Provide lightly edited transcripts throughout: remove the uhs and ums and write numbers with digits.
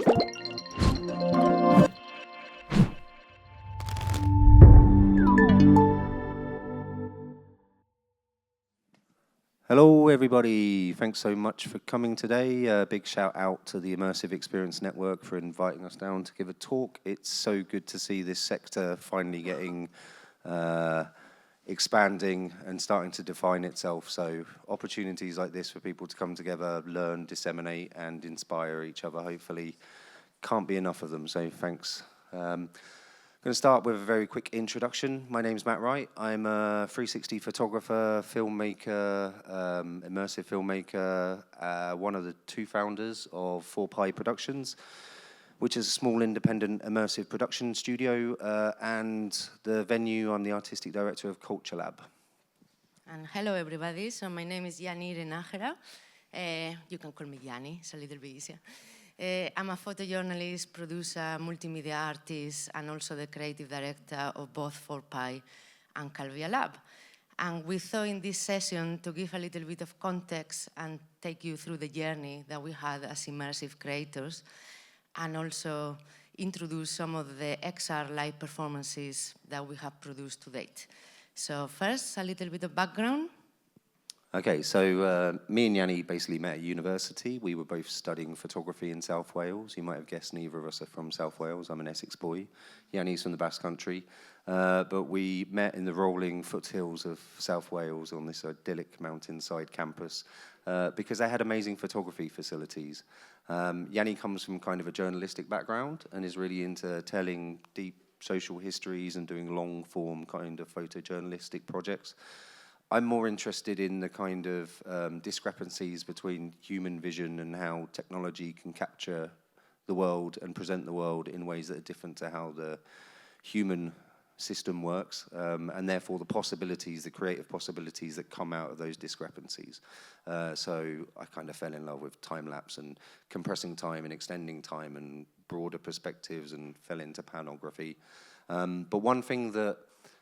Hello everybody, thanks so much for coming today. Big shout out to the Immersive Experience Network for inviting us down to give a talk. It's so good to see this sector finally getting expanding and starting to define itself. So opportunities like this for people to come together, learn, disseminate and inspire each other, hopefully can't be enough of them, so thanks. I'm going to start with a very quick introduction. My name's Matt Wright. I'm a 360 photographer, filmmaker, immersive filmmaker, one of the two founders of 4Pi Productions, which is a small independent immersive production studio, and the venue, I'm the artistic director of CULTVR Lab. And hello everybody, so my name is Janire Najera. You can call me Jani, it's a little bit easier. I'm a photojournalist, producer, multimedia artist, and also the creative director of both 4Pi and CULTVR Lab. And we thought in this session to give a little bit of context and take you through the journey that we had as immersive creators, and also introduce some of the XR live performances that we have produced to date. So first, a little bit of background. Okay, so me and Yanni basically met at university. We were both studying photography in South Wales. You might have guessed neither of us are from South Wales. I'm an Essex boy. Yanni's from the Basque Country. But we met in the rolling foothills of South Wales on this idyllic mountainside campus because they had amazing photography facilities. Yanni comes from kind of a journalistic background and is really into telling deep social histories and doing long-form kind of photojournalistic projects. I'm more interested in the kind of discrepancies between human vision and how technology can capture the world and present the world in ways that are different to how the human system works, and therefore the possibilities, the creative possibilities that come out of those discrepancies. So I kind of fell in love with time-lapse and compressing time and extending time and broader perspectives and fell into panography. But one thing that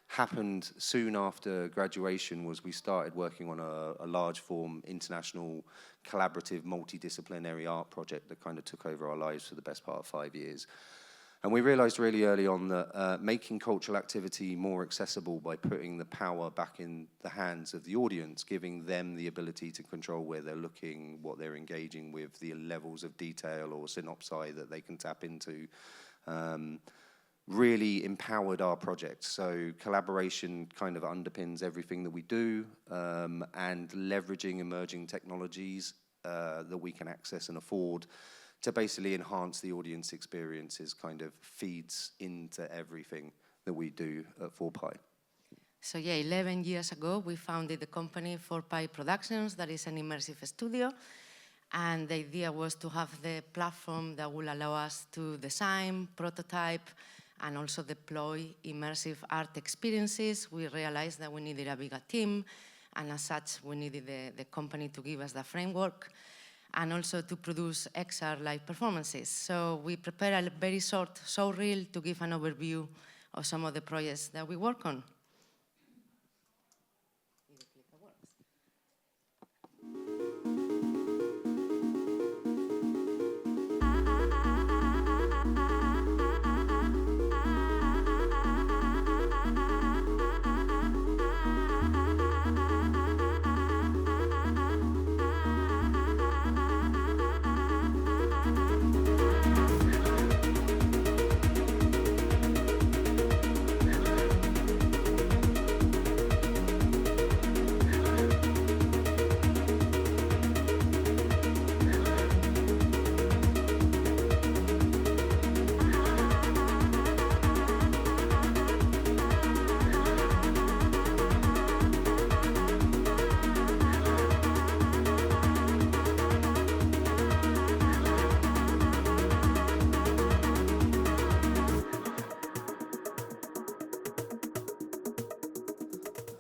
happened soon after graduation was we started working on a large form international collaborative multidisciplinary art project that kind of took over our lives for the best part of 5 years. And we realized really early on that making cultural activity more accessible by putting the power back in the hands of the audience, giving them the ability to control where they're looking, what they're engaging with, the levels of detail or synopsis that they can tap into, really empowered our project. So collaboration kind of underpins everything that we do, and leveraging emerging technologies that we can access and afford to basically enhance the audience experiences kind of feeds into everything that we do at 4Pi. So yeah, 11 years ago, we founded the company 4Pi Productions, that is an immersive studio. And the idea was to have the platform that will allow us to design, prototype, and also deploy immersive art experiences. We realized that we needed a bigger team, and as such, we needed the company to give us the framework, and also to produce XR live performances. So we prepared a very short showreel to give an overview of some of the projects that we work on.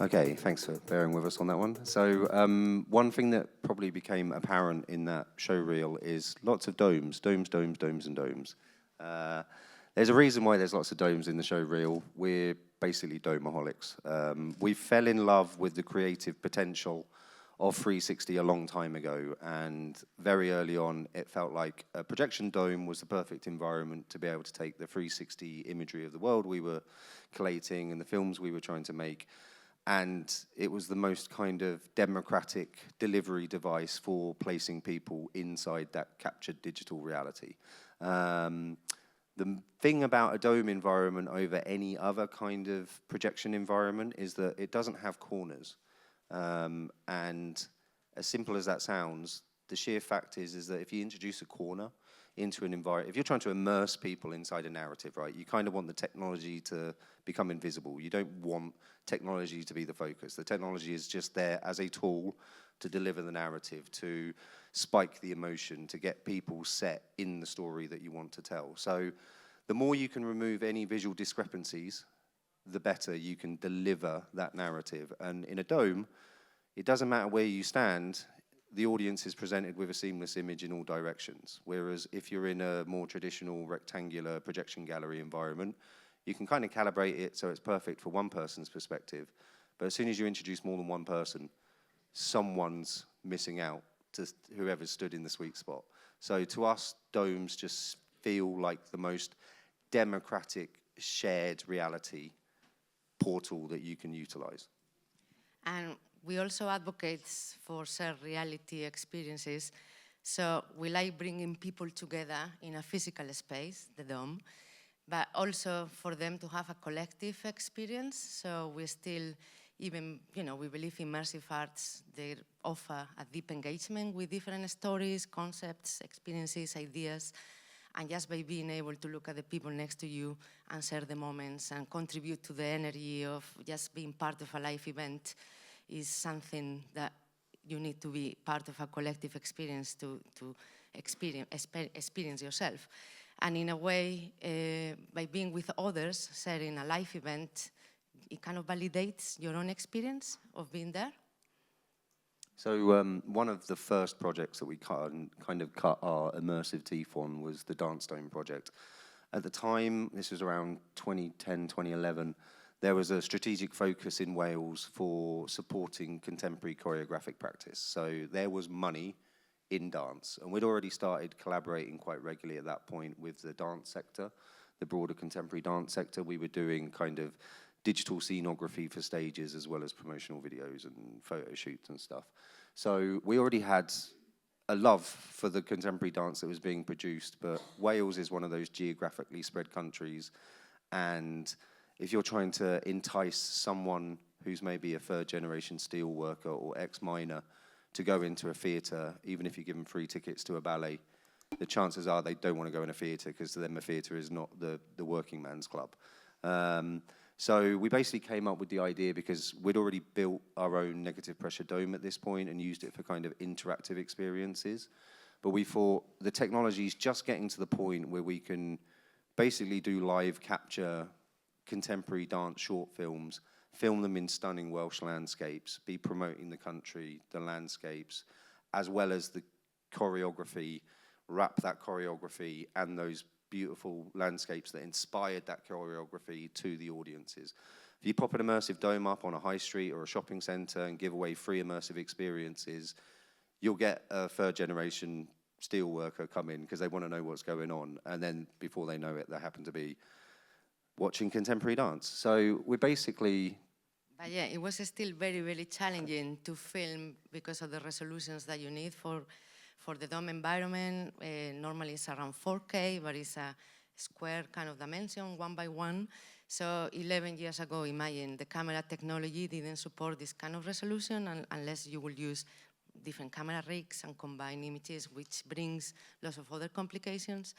Okay, thanks for bearing with us on that one. So one thing that probably became apparent in that show reel is lots of domes, domes, domes, domes, and domes. There's a reason why there's lots of domes in the show reel. We're basically domaholics. We fell in love with the creative potential of 360 a long time ago, and very early on it felt like a projection dome was the perfect environment to be able to take the 360 imagery of the world we were collating and the films we were trying to make, and it was the most kind of democratic delivery device for placing people inside that captured digital reality. The thing about a dome environment over any other kind of projection environment is that it doesn't have corners. And as simple as that sounds, the sheer fact is that if you introduce a corner into an environment, if you're trying to immerse people inside a narrative, right, you kind of want the technology to become invisible. You don't want technology to be the focus. The technology is just there as a tool to deliver the narrative, to spike the emotion, to get people set in the story that you want to tell. So the more you can remove any visual discrepancies, the better you can deliver that narrative. And in a dome, it doesn't matter where you stand, the audience is presented with a seamless image in all directions. Whereas if you're in a more traditional rectangular projection gallery environment, you can kind of calibrate it so it's perfect for one person's perspective. But as soon as you introduce more than one person, someone's missing out to whoever stood in the sweet spot. So to us, domes just feel like the most democratic, shared reality portal that you can utilize. And we also advocate for shared reality experiences. So we like bringing people together in a physical space, the dome, but also for them to have a collective experience. So we still, even, we believe immersive arts, they offer a deep engagement with different stories, concepts, experiences, ideas, and just by being able to look at the people next to you and share the moments and contribute to the energy of just being part of a live event is something that you need to be part of a collective experience to experience yourself. And in a way, by being with others, sharing a live event, it kind of validates your own experience of being there. So one of the first projects that we kind of cut our immersive teeth on was the Dance Dome project. At the time, this was around 2010, 2011, there was a strategic focus in Wales for supporting contemporary choreographic practice. So there was money in dance, and we'd already started collaborating quite regularly at that point with the dance sector, the broader contemporary dance sector. We were doing kind of digital scenography for stages as well as promotional videos and photo shoots and stuff. So we already had a love for the contemporary dance that was being produced, but Wales is one of those geographically spread countries, and if you're trying to entice someone who's maybe a third generation steel worker or ex-miner to go into a theatre, even if you give them free tickets to a ballet, the chances are they don't want to go in a theatre because to them a theatre is not the working man's club. So we basically came up with the idea because we'd already built our own negative pressure dome at this point and used it for kind of interactive experiences. But we thought the technology's just getting to the point where we can basically do live capture contemporary dance short films, film them in stunning Welsh landscapes, be promoting the country, the landscapes, as well as the choreography, wrap that choreography and those beautiful landscapes that inspired that choreography to the audiences. If you pop an immersive dome up on a high street or a shopping center and give away free immersive experiences, you'll get a third generation steel worker come in because they want to know what's going on. And then before they know it, they happen to be watching contemporary dance. So we're basically... But yeah, it was still very, very challenging to film because of the resolutions that you need for the dome environment. Normally it's around 4K, but it's a square kind of dimension, 1 by 1. So 11 years ago, imagine the camera technology didn't support this kind of resolution unless you will use different camera rigs and combine images, which brings lots of other complications.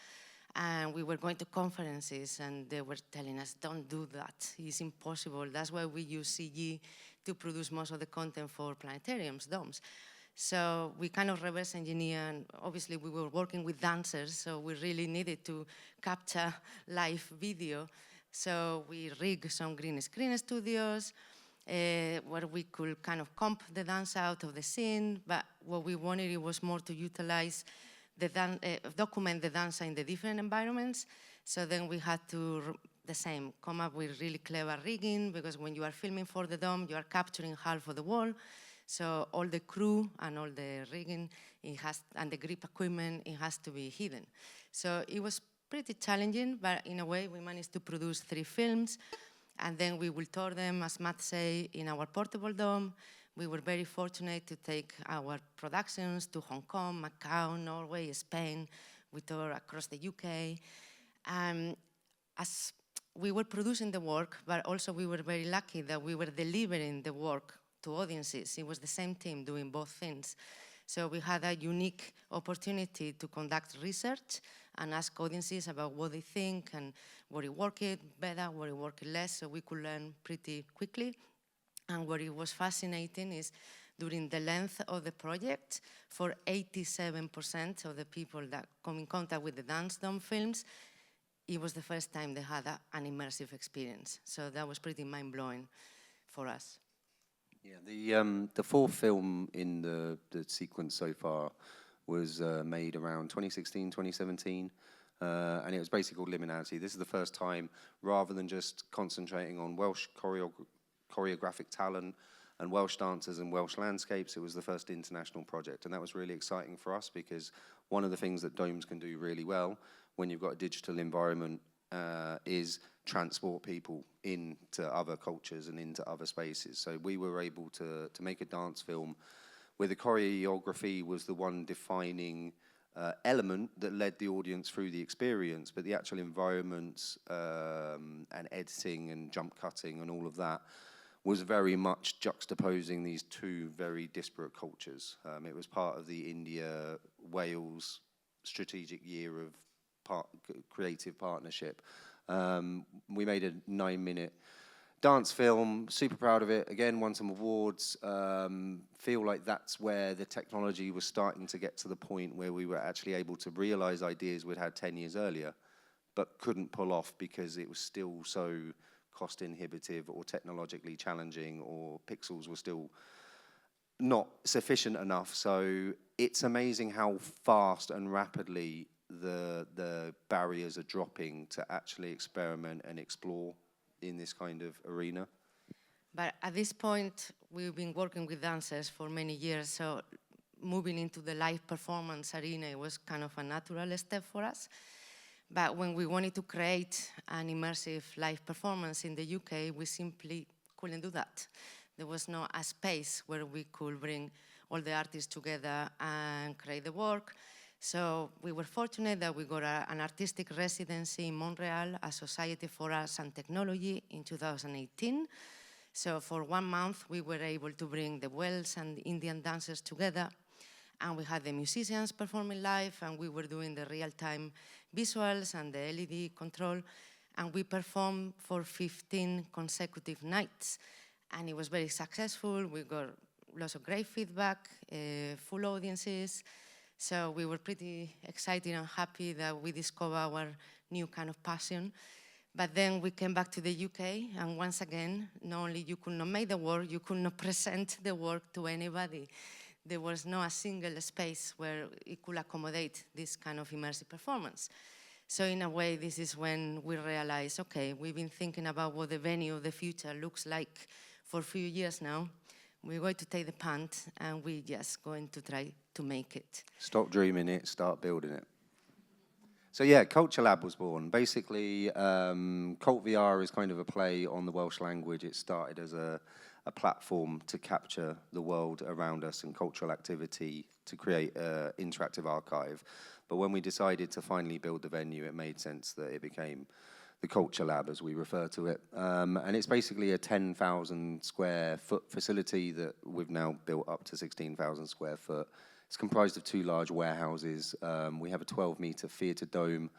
And we were going to conferences and they were telling us, don't do that, it's impossible. That's why we use CG to produce most of the content for planetariums, domes. So we kind of reverse engineer, and obviously we were working with dancers, so we really needed to capture live video. So we rigged some green screen studios where we could kind of comp the dance out of the scene, but what we wanted it was more to utilize document the dance in the different environments. So then we had to, come up with really clever rigging, because when you are filming for the dome, you are capturing half of the wall. So all the crew and all the rigging and the grip equipment, it has to be hidden. So it was pretty challenging, but in a way we managed to produce 3 films, and then we will tour them, as Matt say, in our portable dome. We were very fortunate to take our productions to Hong Kong, Macau, Norway, Spain. We toured across the UK. As we were producing the work, but also we were very lucky that we were delivering the work to audiences. It was the same team doing both things. So we had a unique opportunity to conduct research and ask audiences about what they think and what it worked better, what it worked less, so we could learn pretty quickly. And what it was fascinating is during the length of the project, for 87% of the people that come in contact with the Dance Dome films, it was the first time they had an immersive experience. So that was pretty mind-blowing for us. Yeah, the 4th film in the sequence so far was made around 2016, 2017, and it was basically called Liminality. This is the first time, rather than just concentrating on Welsh choreographic talent and Welsh dancers and Welsh landscapes, it was the first international project, and that was really exciting for us because one of the things that domes can do really well when you've got a digital environment is transport people into other cultures and into other spaces. So we were able to make a dance film where the choreography was the one defining element that led the audience through the experience, but the actual environments and editing and jump cutting and all of that was very much juxtaposing these 2 very disparate cultures. It was part of the India-Wales strategic year of creative partnership. We made a 9-minute dance film, super proud of it, again, won some awards. Feel like that's where the technology was starting to get to the point where we were actually able to realize ideas we'd had 10 years earlier, but couldn't pull off because it was still so cost inhibitive or technologically challenging, or pixels were still not sufficient enough. So it's amazing how fast and rapidly the barriers are dropping to actually experiment and explore in this kind of arena. But at this point, we've been working with dancers for many years, so moving into the live performance arena was kind of a natural step for us. But when we wanted to create an immersive live performance in the UK, we simply couldn't do that. There was no a space where we could bring all the artists together and create the work. So we were fortunate that we got an artistic residency in Montreal, a Society for Arts and Technology, in 2018. So for 1 month, we were able to bring the Welsh and Indian dancers together, and we had the musicians performing live, and we were doing the real-time visuals and the LED control, and we performed for 15 consecutive nights, and it was very successful. We got lots of great feedback, full audiences, so we were pretty excited and happy that we discovered our new kind of passion. But then we came back to the UK, and once again, not only you could not make the work, you could not present the work to anybody. There was no a single space where it could accommodate this kind of immersive performance. So in a way, this is when we realized, okay, we've been thinking about what the venue of the future looks like for a few years now. We're going to take the punt, and we're just going to try to make it. Stop dreaming it, start building it. So yeah, CULTVR Lab was born. Basically, CULTVR is kind of a play on the Welsh language. It started as a platform to capture the world around us and cultural activity to create an interactive archive. But when we decided to finally build the venue, it made sense that it became the CULTVR Lab, as we refer to it. And it's basically a 10,000 square foot facility that we've now built up to 16,000 square foot. It's comprised of 2 large warehouses. We have a 12-meter theatre dome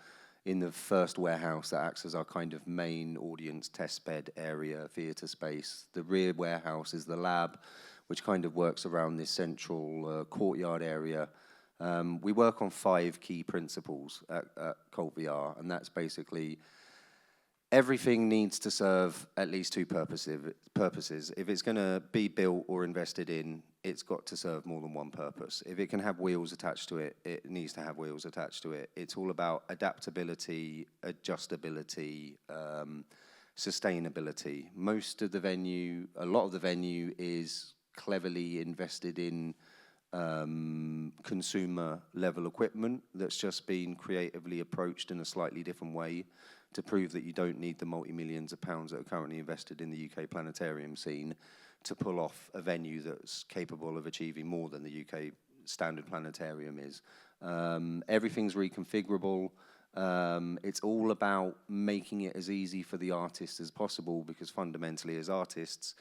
in the first warehouse that acts as our kind of main audience test bed area, theatre space. The rear warehouse is the lab, which kind of works around this central courtyard area. We work on 5 key principles at CULTVR, and that's basically everything needs to serve at least 2 purposes. If it's going to be built or invested in, it's got to serve more than 1 purpose. If it can have wheels attached to it, it needs to have wheels attached to it. It's all about adaptability, adjustability, sustainability. A lot of the venue is cleverly invested in consumer level equipment that's just been creatively approached in a slightly different way to prove that you don't need the multi-millions of pounds that are currently invested in the UK planetarium scene to pull off a venue that's capable of achieving more than the UK standard planetarium is. Everything's reconfigurable. It's all about making it as easy for the artist as possible, because fundamentally as artists,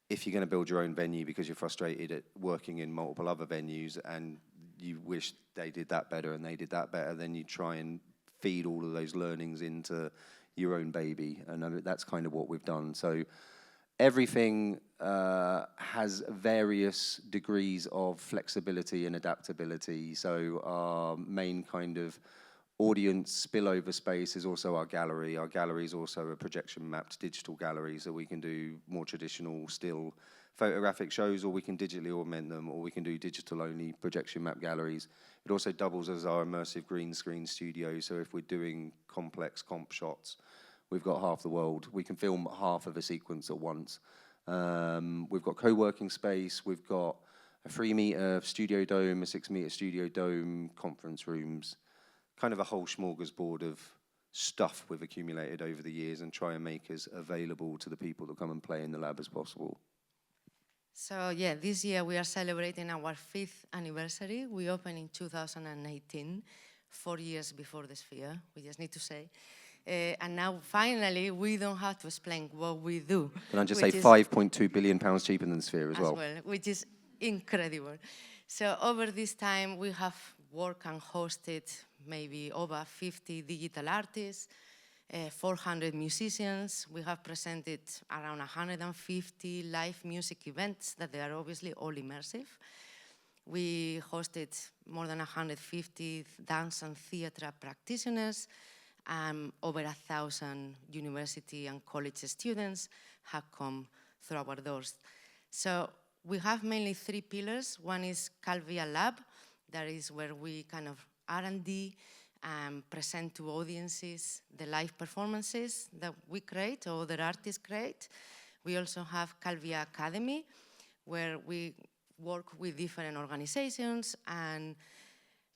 if you're going to build your own venue because you're frustrated at working in multiple other venues and you wish they did that better and they did that better, then you try and feed all of those learnings into your own baby. And that's kind of what we've done. So everything has various degrees of flexibility and adaptability. So our main kind of audience spillover space is also our gallery. Our gallery is also a projection mapped digital gallery, so we can do more traditional still photographic shows, or we can digitally augment them, or we can do digital only projection map galleries. It also doubles as our immersive green screen studio, so if we're doing complex comp shots, we've got half the world. We can film half of a sequence at once. We've got co-working space, we've got a 3-meter studio dome, a 6-meter studio dome, conference rooms, kind of a whole smorgasbord of stuff we've accumulated over the years and try and make as available to the people that come and play in the lab as possible. So yeah, this year we are celebrating our 5th anniversary. We opened in 2018, 4 years before the Sphere, we just need to say. And now finally we don't have to explain what we do. Can I just say £5.2 billion cheaper than the Sphere as well, which is incredible. So over this time we have worked and hosted maybe over 50 digital artists, 400 musicians. We have presented around 150 live music events that they are obviously all immersive. We hosted more than 150 dance and theater practitioners, and over 1,000 university and college students have come through our doors. So we have mainly 3 pillars. One is CULTVR Lab. That is where we kind of R&D and present to audiences the live performances that we create or other artists create. We also have CULTVR Academy, where we work with different organizations and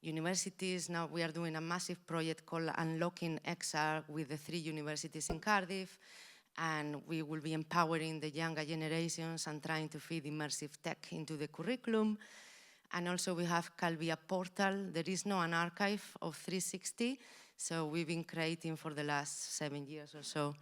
universities. Now we are doing a massive project called Unlocking XR with the 3 universities in Cardiff, and we will be empowering the younger generations and trying to feed immersive tech into the curriculum. And also we have CULTVR Portal. There is no an archive of 360, so we've been creating for the last 7 years or so,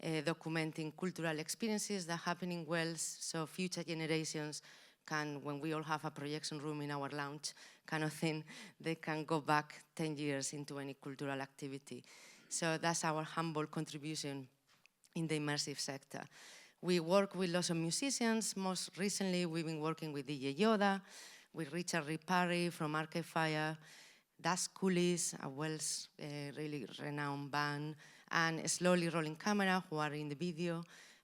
documenting cultural experiences that happen in Wales, so future generations can, when we all have a projection room in our lounge kind of thing, they can go back 10 years into any cultural activity. So that's our humble contribution in the immersive sector. We work with lots of musicians. Most recently, we've been working with DJ Yoda, with Richard Ripari from Arcade Fire, Dust Coolies, a Welsh really renowned band, and Slowly Rolling Camera, who are in the video.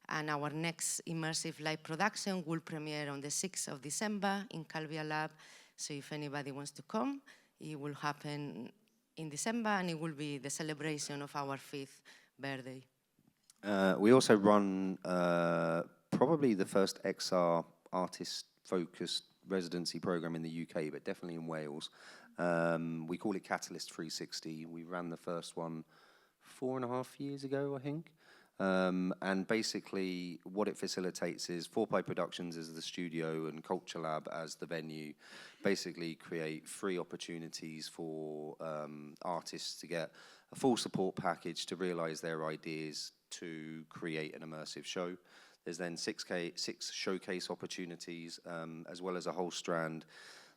And our next immersive live production will premiere on the 6th of December in CULTVR Lab. So if anybody wants to come, it will happen in December, and it will be the celebration of our 5th birthday. We also run probably the first XR artist-focused residency program in the UK, but definitely in Wales. We call it Catalyst 360. We ran the first one 4.5 years ago, I think. And basically what it facilitates is 4Pie Productions as the studio and Culture Lab as the venue basically create free opportunities for artists to get a full support package to realize their ideas to create an immersive show. There's then 6 showcase opportunities, as well as a whole strand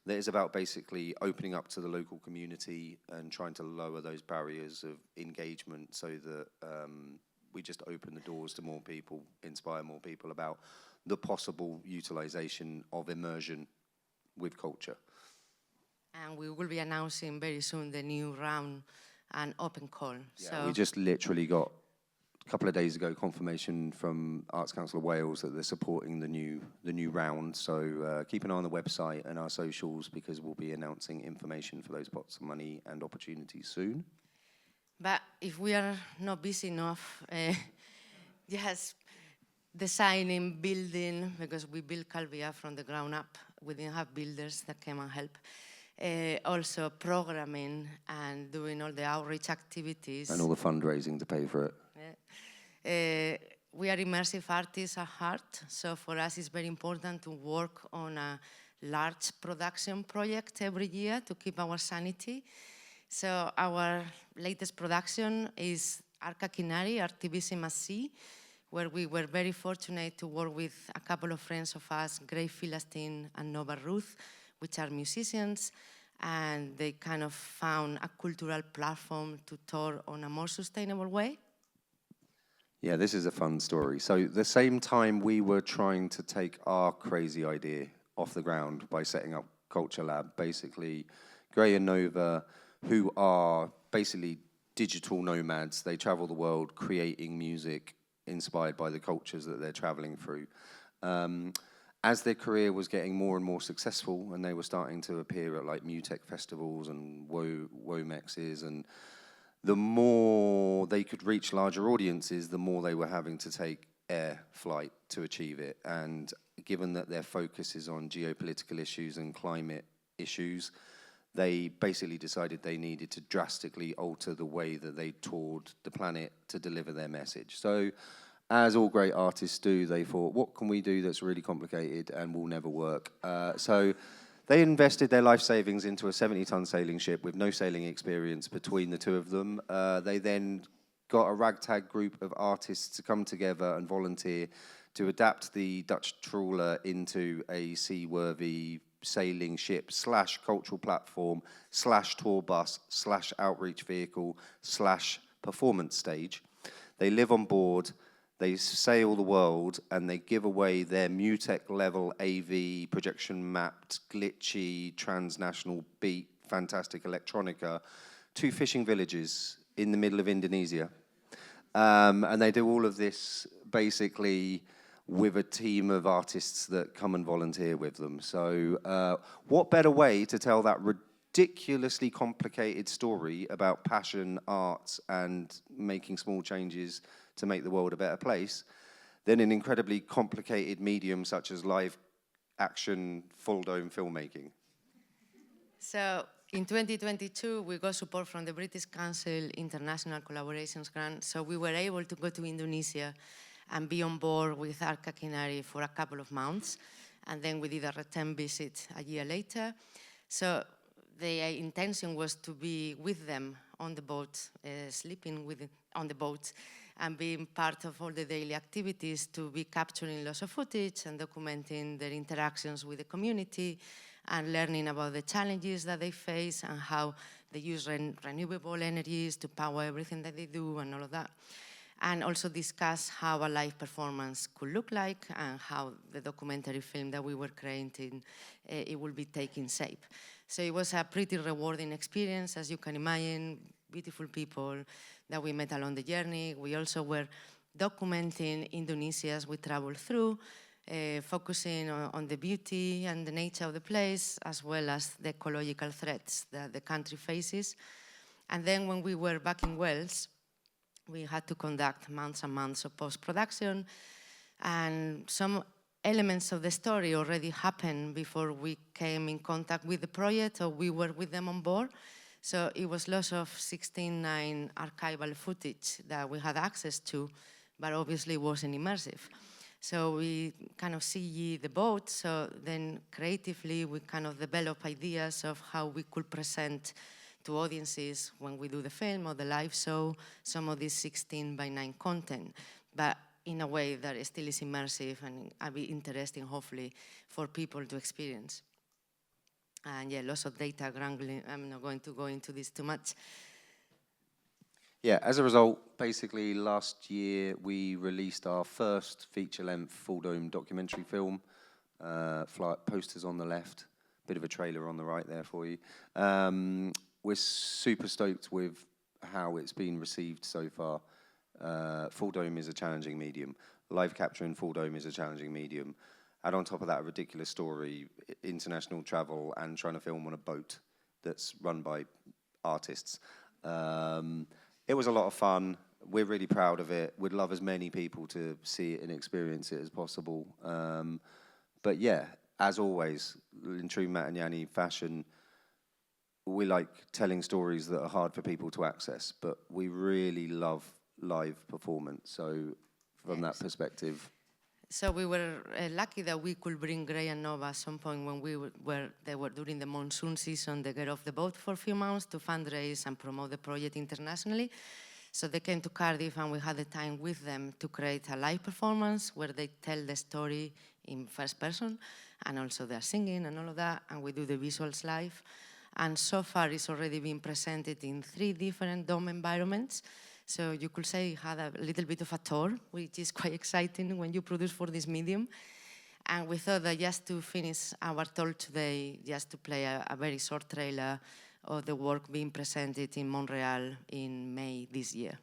that is about basically opening up to the local community and trying to lower those barriers of engagement so that we just open the doors to more people, inspire more people about the possible utilization of immersion with culture. And we will be announcing very soon the new round and open call. Yeah, so we just literally got a couple of days ago confirmation from Arts Council of Wales that they're supporting the new round. So keep an eye on the website and our socials, because we'll be announcing information for those pots of money and opportunities soon. But if we are not busy enough, yes, designing, building, because we built CULTVR from the ground up. We didn't have builders that came and help. Also programming and doing all the outreach activities. And all the fundraising to pay for it. Yeah. We are immersive artists at heart, so for us it's very important to work on a large production project every year to keep our sanity. So our latest production is Arka Kinari, Artivism at Sea, where we were very fortunate to work with a couple of friends of us, Gray Philistine and Nova Ruth, which are musicians, and they kind of found a cultural platform to tour on a more sustainable way. Yeah, this is a fun story. So the same time we were trying to take our crazy idea off the ground by setting up CULTVR Lab, basically Gray and Nova, who are basically digital nomads, they travel the world creating music inspired by the cultures that they're traveling through. As their career was getting more and more successful and they were starting to appear at like Mutech festivals and Womexes, and the more they could reach larger audiences, the more they were having to take air flight to achieve it. And given that their focus is on geopolitical issues and climate issues, they basically decided they needed to drastically alter the way that they toured the planet to deliver their message. So, as all great artists do, they thought, what can we do that's really complicated and will never work? So they invested their life savings into a 70-ton sailing ship with no sailing experience between the two of them. They then got a ragtag group of artists to come together and volunteer to adapt the Dutch trawler into a seaworthy sailing ship / cultural platform / tour bus / outreach vehicle / performance stage. They live on board, they sail the world, and they give away their Mutech level AV, projection mapped, glitchy, transnational beat, fantastic electronica to fishing villages in the middle of Indonesia. And they do all of this basically with a team of artists that come and volunteer with them. So what better way to tell that ridiculously complicated story about passion, art, and making small changes to make the world a better place than an incredibly complicated medium such as live action, full-dome filmmaking? So in 2022, we got support from the British Council International Collaborations Grant, so we were able to go to Indonesia and be on board with Arka Kinari for a couple of months, and then we did a return visit a year later. So the intention was to be with them on the boat, sleeping on the boat, and being part of all the daily activities, to be capturing lots of footage and documenting their interactions with the community and learning about the challenges that they face and how they use renewable energies to power everything that they do and all of that. And also discuss how a live performance could look like and how the documentary film that we were creating, it will be taking shape. So it was a pretty rewarding experience, as you can imagine, beautiful people that we met along the journey. We also were documenting Indonesia as we traveled through, focusing on the beauty and the nature of the place, as well as the ecological threats that the country faces. And then when we were back in Wales, we had to conduct months and months of post-production, and some elements of the story already happened before we came in contact with the project, or we were with them on board. So it was lots of 16:9 archival footage that we had access to, but obviously it wasn't immersive. So we kind of see the boat, so then creatively we kind of develop ideas of how we could present to audiences when we do the film or the live show some of this 16:9 content, but in a way that it still is immersive and be interesting, hopefully, for people to experience. And yeah, lots of data wrangling. I'm not going to go into this too much. Yeah, as a result, basically last year we released our first feature-length full-dome documentary film. Posters on the left, bit of a trailer on the right there for you. We're super stoked with how it's been received so far. Full-dome is a challenging medium. Live capture in full-dome is a challenging medium. Add on top of that a ridiculous story, international travel, and trying to film on a boat that's run by artists. It was a lot of fun. we're really proud of it. We'd love as many people to see it and experience it as possible. But yeah, as always, in true Matt and Yanni fashion, we like telling stories that are hard for people to access, but we really love live performance. So from that perspective. So we were lucky that we could bring Gray and Nova at some point when they were during the monsoon season. They get off the boat for a few months to fundraise and promote the project internationally. So they came to Cardiff and we had the time with them to create a live performance where they tell the story in first person and also they're singing and all of that, and we do the visuals live. And so far it's already been presented in 3 different dome environments. So you could say it had a little bit of a tour, which is quite exciting when you produce for this medium. And we thought that just to finish our talk today, just to play a very short trailer of the work being presented in Montreal in May this year.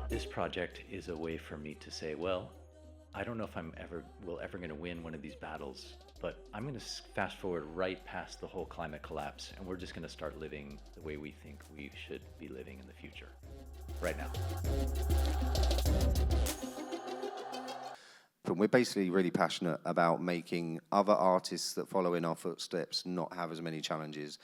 This project is a way for me to say, well, I don't know if we're ever going to win one of these battles, but I'm going to fast forward right past the whole climate collapse, and we're just going to start living the way we think we should be living in the future, right now. But we're basically really passionate about making other artists that follow in our footsteps not have as many challenges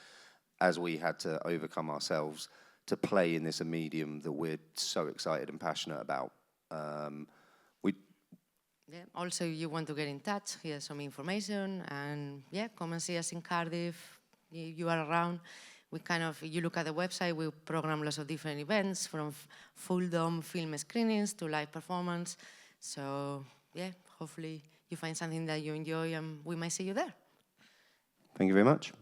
as we had to overcome ourselves to play in this a medium that we're so excited and passionate about. Also, you want to get in touch, here's some information, and come and see us in Cardiff. You are around. You look at the website, we program lots of different events, from full dome film screenings to live performance. So, hopefully you find something that you enjoy and we might see you there. Thank you very much.